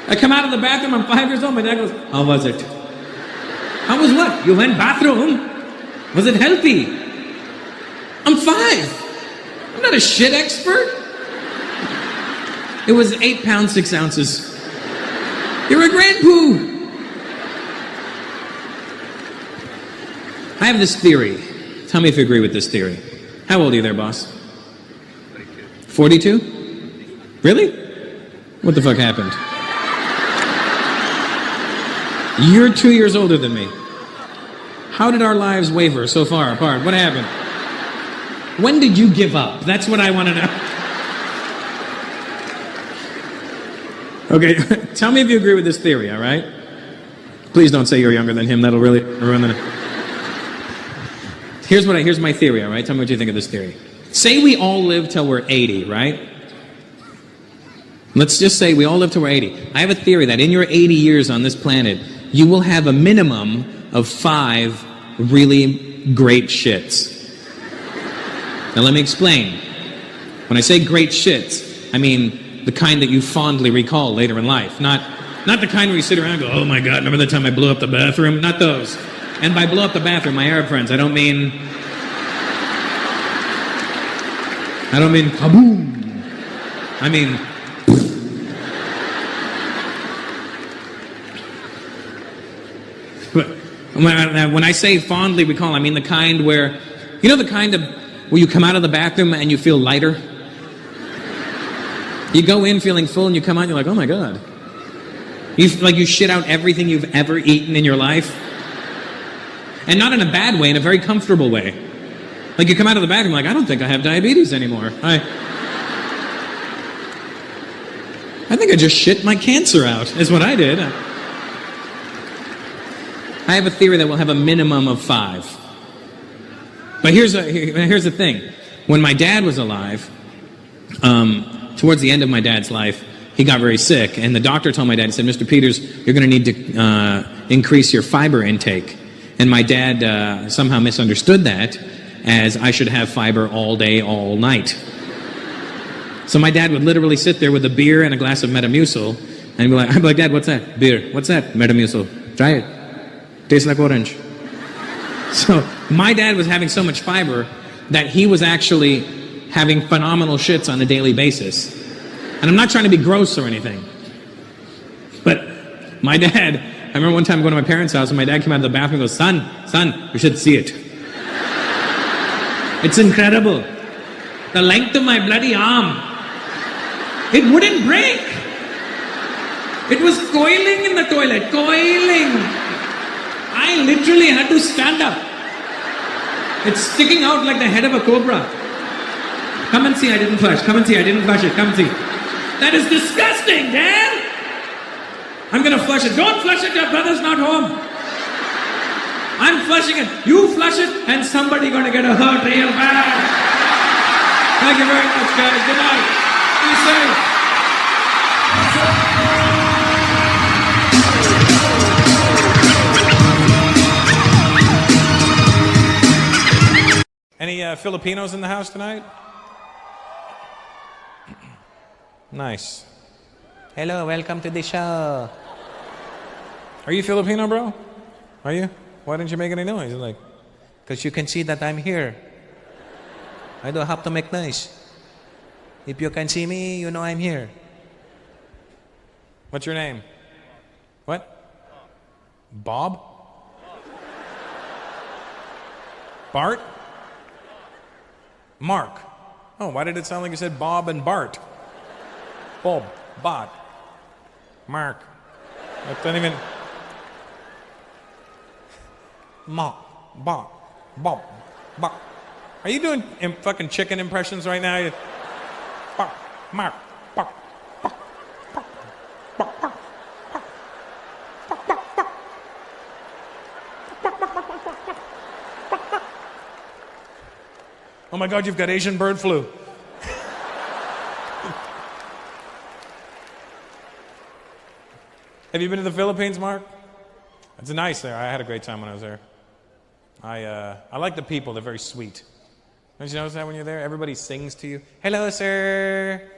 I come out of the bathroom, I'm 5 years old, my dad goes, how was it? How was what? You went bathroom? Was it healthy? I'm 5. I'm not a shit expert. It was 8 pounds, 6 ounces. You're a grandpoo. I have this theory. Tell me if you agree with this theory. How old are you there, boss? 42? Really? What the fuck happened? You're 2 years older than me. How did our lives waver so far apart? What happened? When did you give up? That's what I want to know. Okay, tell me if you agree with this theory, all right? Please don't say you're younger than him. That'll really ruin the... Here's my theory, all right? Tell me what you think of this theory. Say we all live till we're 80, right? Let's just say we all live till we're 80. I have a theory that in your 80 years on this planet, you will have a minimum of 5 really great shits. Now let me explain. When I say great shits, I mean the kind that you fondly recall later in life. Not the kind where you sit around and go, oh my God, remember the time I blew up the bathroom? Not those. And by blow up the bathroom, my Arab friends, I don't mean kaboom. I mean... When I say fondly recall, I mean the kind where... You know the kind of... where you come out of the bathroom and you feel lighter? You go in feeling full and you come out and you're like, oh my God. You shit out everything you've ever eaten in your life. And not in a bad way, in a very comfortable way. Like you come out of the bathroom like, I don't think I have diabetes anymore. I think I just shit my cancer out, is what I did. I have a theory that we'll have a minimum of 5. But here's the thing. When my dad was alive, towards the end of my dad's life, he got very sick. And the doctor told my dad, he said, Mr. Peters, you're going to need to increase your fiber intake. And my dad somehow misunderstood that as I should have fiber all day, all night. So my dad would literally sit there with a beer and a glass of Metamucil, and I'd be like, Dad, what's that? Beer. What's that? Metamucil. Try it. Tastes like orange. So my dad was having so much fiber that he was actually having phenomenal shits on a daily basis. And I'm not trying to be gross or anything. But my dad, I remember one time going to my parents' house and my dad came out of the bathroom and goes, son, you should see it. It's incredible. The length of my bloody arm. It wouldn't break. It was coiling in the toilet. Coiling. I literally had to stand up. It's sticking out like the head of a cobra. Come and see, I didn't flush. Come and see, I didn't flush it. Come and see. That is disgusting, Dad. I'm going to flush it. Don't flush it, your brother's not home. I'm flushing it. You flush it and somebody going to get a hurt real bad. Thank you very much, guys. Good night. Be safe. Any Filipinos in the house tonight? Nice. Hello, welcome to the show. Are you Filipino, bro? Are you? Why didn't you make any noise? Like, because you can see that I'm here. I don't have to make noise. If you can see me, you know I'm here. What's your name? What? Bob? Bart? Mark. Oh, why did it sound like you said Bob and Bart? Bob, Bart, Mark. That doesn't even... Mark, Bart, Bob, Bart. Are you doing fucking chicken impressions right now? Bart, Mark, Bart, Bart, Bart, Bart, Bart. Oh my God, you've got Asian bird flu. Have you been to the Philippines, Mark? It's nice there. I had a great time when I was there. I like the people. They're very sweet. Don't you notice that when you're there? Everybody sings to you. Hello, sir.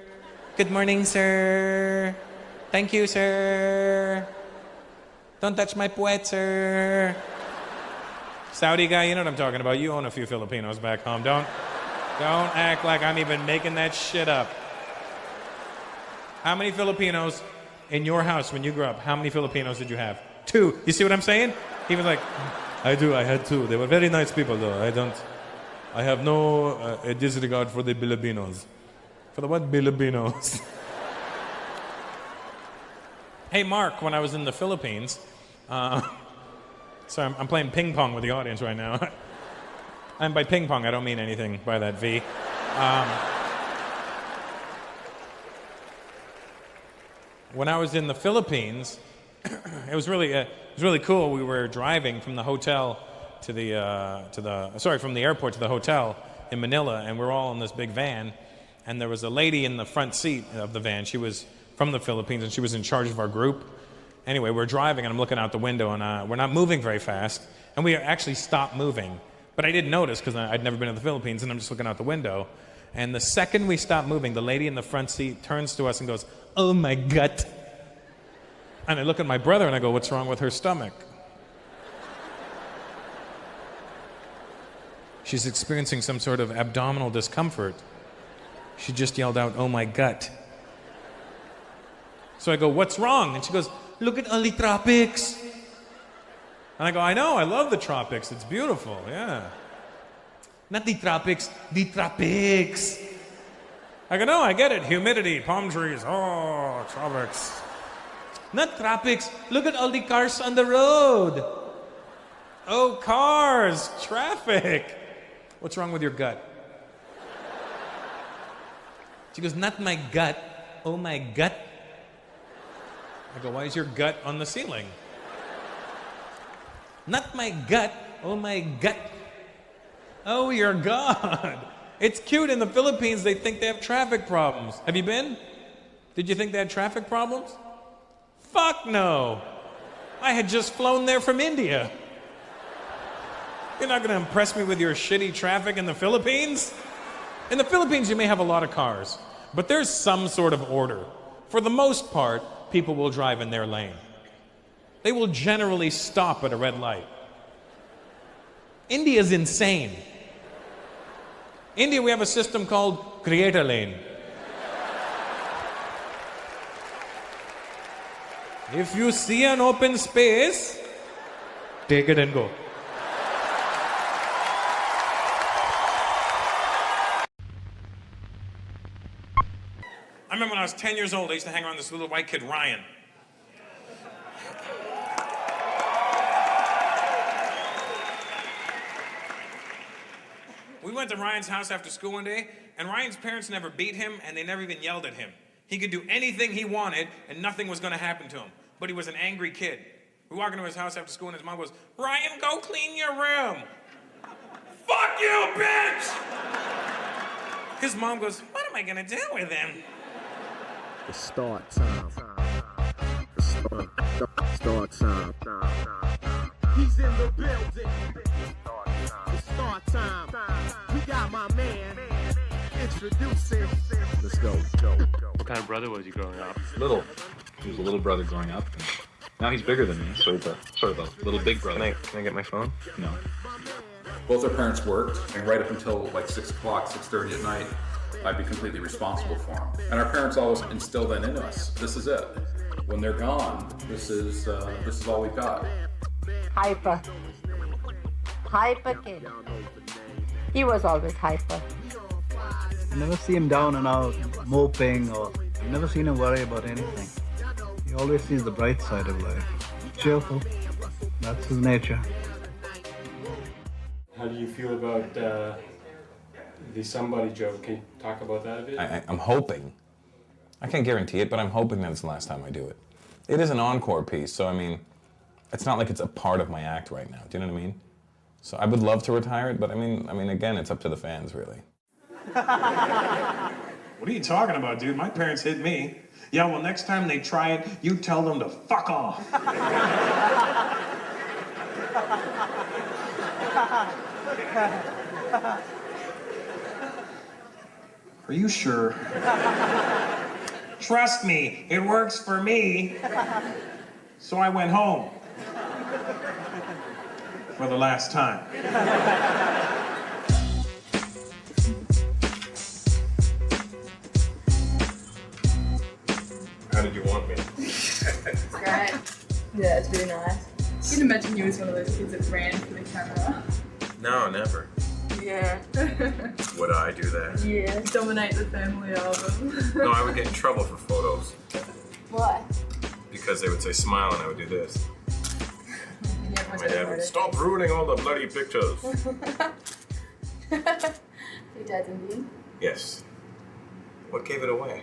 Good morning, sir. Thank you, sir. Don't touch my puwet, sir. Saudi guy, you know what I'm talking about. You own a few Filipinos back home. Don't act like I'm even making that shit up. How many Filipinos in your house when you grew up? How many Filipinos did you have? 2. You see what I'm saying? He was like, I had 2. They were very nice people, though. I have no disregard for the Filipinos. For the what Filipinos? Hey, Mark, when I was in the Philippines, so I'm playing ping pong with the audience right now. And by ping pong, I don't mean anything by that V. When I was in the Philippines, it was really cool. We were driving from the hotel from the airport to the hotel in Manila, and we're all in this big van. And there was a lady in the front seat of the van. She was from the Philippines, and she was in charge of our group. Anyway, we're driving, and I'm looking out the window, and we're not moving very fast. And we actually stopped moving. But I didn't notice because I'd never been to the Philippines, and I'm just looking out the window. And the second we stopped moving, the lady in the front seat turns to us and goes, "Oh my gut." And I look at my brother and I go, "What's wrong with her stomach?" She's experiencing some sort of abdominal discomfort. She just yelled out, "Oh my gut." So I go, "What's wrong?" And she goes, "Look at all the tropics." And I go, "I know, I love the tropics. It's beautiful, yeah." "Not the tropics, the tropics." I go, "No, I get it. Humidity, palm trees, oh, tropics." "Not tropics. Look at all the cars on the road." "Oh, cars, traffic." "What's wrong with your gut?" She goes, "Not my gut. Oh, my gut." I go, "Why is your gut on the ceiling?" "Not my gut. Oh, my gut." "Oh, your God." It's cute. In the Philippines, they think they have traffic problems. Have you been? Did you think they had traffic problems? Fuck no. I had just flown there from India. You're not going to impress me with your shitty traffic in the Philippines? In the Philippines, you may have a lot of cars, but there's some sort of order. For the most part, people will drive in their lane. They will generally stop at a red light. India's insane. India, we have a system called create a lane. If you see an open space, take it and go. I remember when I was 10 years old, I used to hang around this little white kid, Ryan. We went to Ryan's house after school one day, and Ryan's parents never beat him, and they never even yelled at him. He could do anything he wanted, and nothing was going to happen to him. But he was an angry kid. We walk into his house after school, and his mom goes, "Ryan, go clean your room." "Fuck you, bitch!" His mom goes, "What am I going to do with him?" The start time. Start time. He's in the building. The start time. We got my man. Introducing. Let's go. What kind of brother was he growing up? Little. He was a little brother growing up. And now he's bigger than me, so he's sort of a little big brother. Can I get my phone? No. Both our parents worked, and right up until like 6 o'clock, 6:30 at night, I'd be completely responsible for them. And our parents always instilled that into us. This is it. When they're gone, this is all we've got. Hyper kid. He was always hyper. I never see him down and out moping, or I've never seen him worry about anything. He always sees the bright side of life. Cheerful. That's his nature. How do you feel about the somebody joke? Can you talk about that a bit? I'm hoping. I can't guarantee it, but I'm hoping that it's the last time I do it. It is an encore piece, so I mean, it's not like it's a part of my act right now. Do you know what I mean? So I would love to retire it, but I mean, again, it's up to the fans, really. What are you talking about, dude? My parents hit me. Yeah, well, next time they try it, you tell them to fuck off. Are you sure? Trust me, it works for me. So I went home. for the last time. How did you want me? Great. Yeah, it's really nice. You can imagine you was one of those kids that ran for the camera. No, never. Yeah. Would I do that? Yeah, dominate the family album. No, I would get in trouble for photos Why? because they would say smile and I would do this. Yeah, My dad would stop ruining all the bloody pictures. Your dad's Indian? Yes. What gave it away?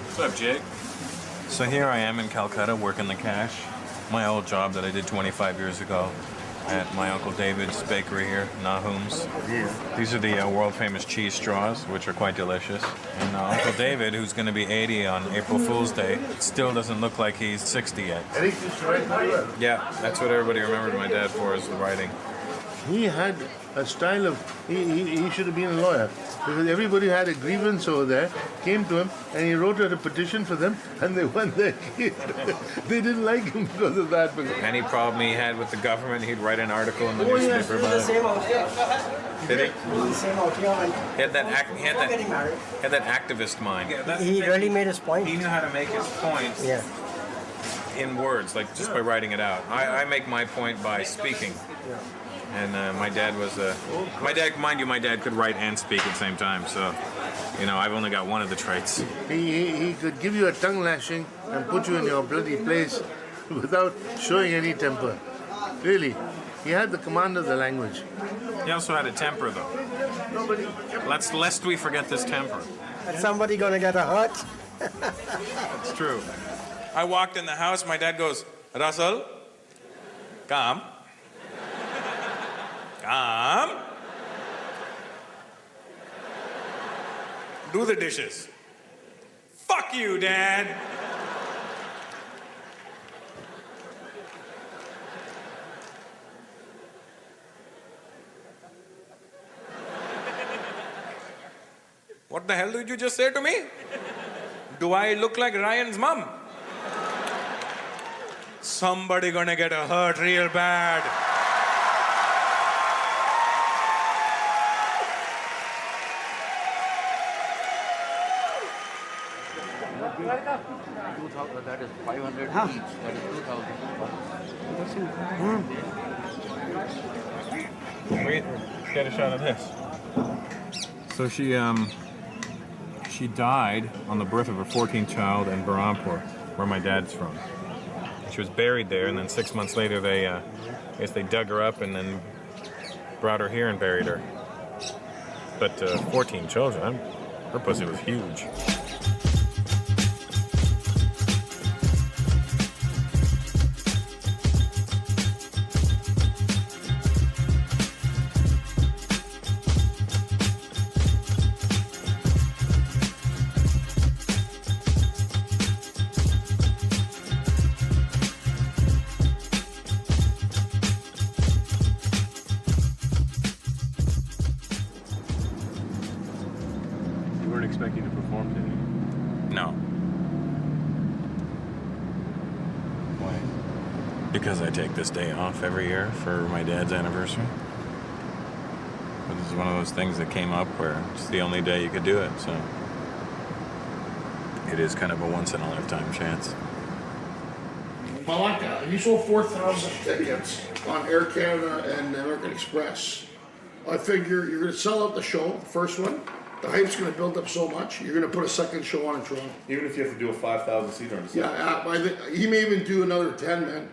What's up, Jake? So here I am in Calcutta working the cash. My old job that I did 25 years ago at my Uncle David's bakery here, Nahum's. These are the world famous cheese straws, which are quite delicious. And Uncle David, who's going to be 80 on April Fool's Day, still doesn't look like he's 60 yet. Yeah, that's what everybody remembered my dad for, is the writing. He had a style of, he should have been a lawyer, because everybody had a grievance over there, came to him, and he wrote out a petition for them, and they won their case. They didn't like him because of that. Any problem he had with the government, he'd write an article in the newspaper about it. Did he? He had that activist mind. He really made his point. He knew how to make his point in words, like just by writing it out. I make my point by speaking. And my dad was mind you, my dad could write and speak at the same time. So, you know, I've only got one of the traits. He could give you a tongue lashing and put you in your bloody place without showing any temper. Really, he had the command of the language. He also had a temper, though. Lest we forget this temper. Is somebody gonna get a hurt? It's true. I walked in the house, my dad goes, Russell, come. Come. Do the dishes. Fuck you, Dad. What the hell did you just say to me? Do I look like Ryan's mom? Somebody gonna get hurt real bad. That is 500 each. That is 2,000. Wait, get a shot of this. So she died on the birth of her 14th child in Berhampur, where my dad's from. She was buried there, and then 6 months later, I guess they dug her up and then brought her here and buried her. But 14 children, her pussy was huge. Expecting to perform today? No. Why? Because I take this day off every year for my dad's anniversary. But this is one of those things that came up where it's the only day you could do it, so it is kind of a once-in-a-lifetime chance. Malacca, you sold 4,000 tickets on Air Canada and American Express. I figure you're going to sell out the show, the first one. The hype's going to build up so much, you're going to put a second show on in Toronto. Even if you have to do a 5,000 seater on the side. Yeah, he may even do another 10, man.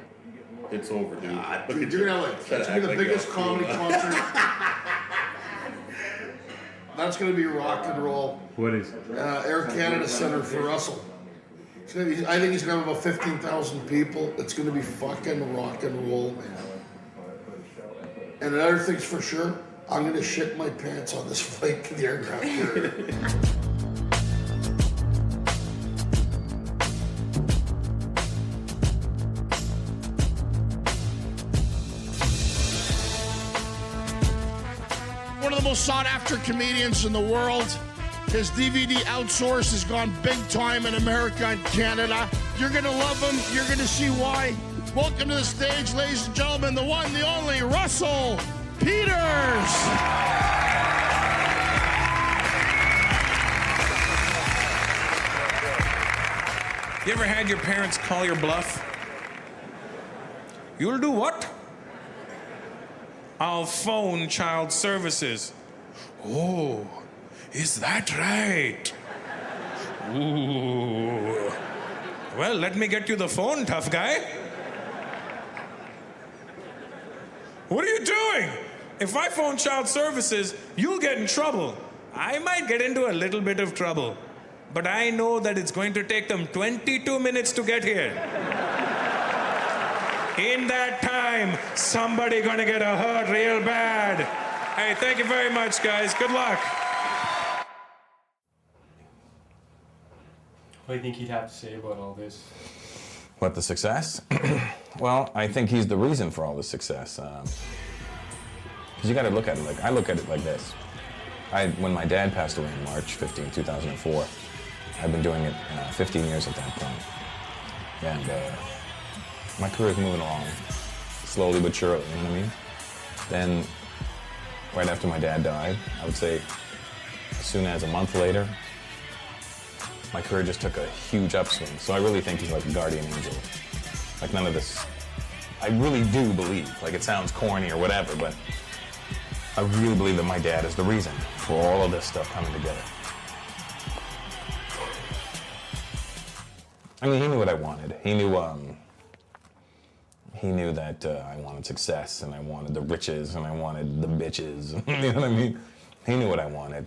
It's over, dude. Dude, you're going to it's going to be the biggest comedy concert. That's going to be rock and roll. What is? Air Canada Center for Russell. I think he's going to have about 15,000 people. It's going to be fucking rock and roll, man. And another thing's for sure, I'm going to shit my pants on this flight to the aircraft carrier. one of the most sought after comedians in the world. His DVD Outsourced has gone big time in America and Canada. You're gonna love him. You're gonna see why. Welcome to the stage, ladies and gentlemen, the one, the only, Russell Peters. You ever had your parents call your bluff? You'll do what? I'll phone child services. Oh, is that right? Ooh. Well, let me get you the phone, tough guy. What are you doing? If I phone child services, you'll get in trouble. I might get into a little bit of trouble, but I know that it's going to take them 22 minutes to get here. In that time, somebody gonna get hurt real bad. Hey, thank you very much, guys. Good luck. What do you think he'd have to say about all this? What, the success? Well, I think he's the reason for all the success. Because you got to look at it like, I look at it like this. When my dad passed away in March 15, 2004, I've been doing it 15 years at that point. And my career's moving along, slowly but surely, you know what I mean? Then, right after my dad died, I would say as soon as a month later, my career just took a huge upswing. So I really think he's like a guardian angel. Like none of this, I really do believe, like it sounds corny or whatever, but I really believe that my dad is the reason for all of this stuff coming together. I mean, he knew what I wanted. He knew that I wanted success and I wanted the riches and I wanted the bitches. You know what I mean? He knew what I wanted.